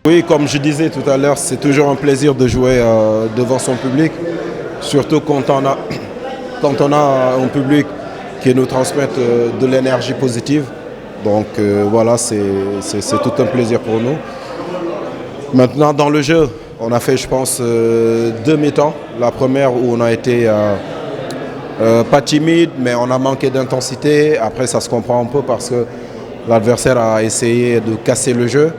Oui, comme je disais tout à l'heure, c'est toujours un plaisir de jouer devant son public, surtout quand on a un public qui nous transmet de l'énergie positive. Donc voilà, c'est tout un plaisir pour nous. Maintenant, dans le jeu, on a fait, je pense, deux mi-temps. La première où on a été pas timide, mais on a manqué d'intensité. Après, ça se comprend un peu parce que l'adversaire a essayé de casser le jeu.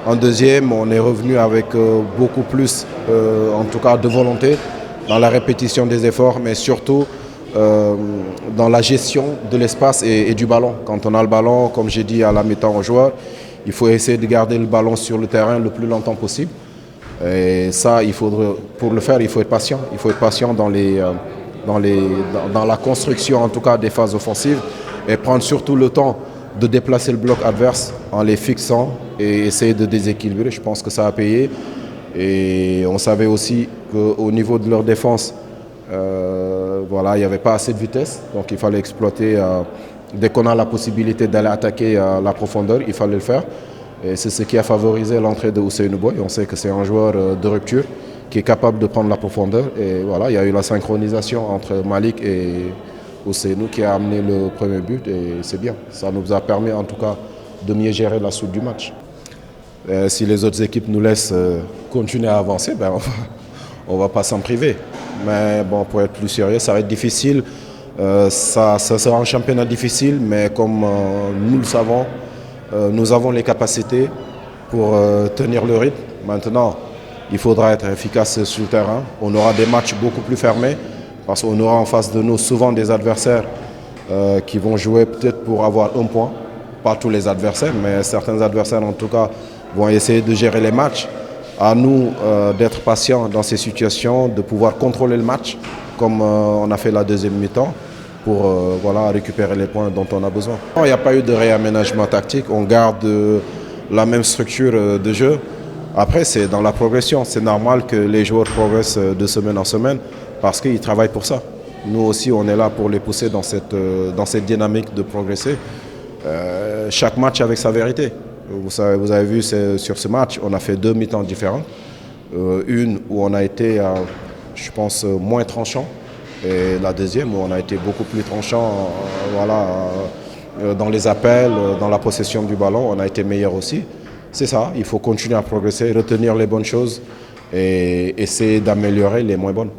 En deuxième, on est revenu avec beaucoup plus, en tout cas, de volonté dans la répétition des efforts, mais surtout dans la gestion de l'espace et du ballon. Quand on a le ballon, comme j'ai dit à la mi-temps aux joueurs, il faut essayer de garder le ballon sur le terrain le plus longtemps possible. Et ça, pour le faire, il faut être patient. Il faut être patient dans la construction, en tout cas, des phases offensives et prendre surtout le temps de déplacer le bloc adverse en les fixant et essayer de déséquilibrer. Je pense que ça a payé. Et on savait aussi qu'au niveau de leur défense, voilà, il n'y avait pas assez de vitesse. Donc il fallait exploiter, dès qu'on a la possibilité d'aller attaquer la profondeur, il fallait le faire. Et c'est ce qui a favorisé l'entrée de Ousseynou Boy. On sait que c'est un joueur de rupture qui est capable de prendre la profondeur. Et voilà, il y a eu la synchronisation entre Malik et Ousseynou qui a amené le premier but et c'est bien. Ça nous a permis en tout cas de mieux gérer la suite du match. Si les autres équipes nous laissent continuer à avancer, ben on va pas s'en priver. Mais bon, pour être plus sérieux, ça va être difficile. Ça sera un championnat difficile, mais comme nous le savons, nous avons les capacités pour tenir le rythme. Maintenant, il faudra être efficace sur le terrain. On aura des matchs beaucoup plus fermés parce qu'on aura en face de nous souvent des adversaires qui vont jouer peut-être pour avoir un point. Pas tous les adversaires, mais certains adversaires en tout cas vont essayer de gérer les matchs. À nous d'être patients dans ces situations, de pouvoir contrôler le match comme on a fait la deuxième mi-temps pour voilà, récupérer les points dont on a besoin. Il n'y a pas eu de réaménagement tactique, on garde la même structure de jeu. Après, c'est dans la progression. C'est normal que les joueurs progressent de semaine en semaine parce qu'ils travaillent pour ça. Nous aussi, on est là pour les pousser dans cette dynamique de progresser. Chaque match avec sa vérité. Vous avez vu sur ce match, on a fait deux mi-temps différentes. Une où on a été, je pense, moins tranchant. Et la deuxième où on a été beaucoup plus tranchant voilà, dans les appels, dans la possession du ballon. On a été meilleur aussi. C'est ça, il faut continuer à progresser, retenir les bonnes choses et essayer d'améliorer les moins bonnes.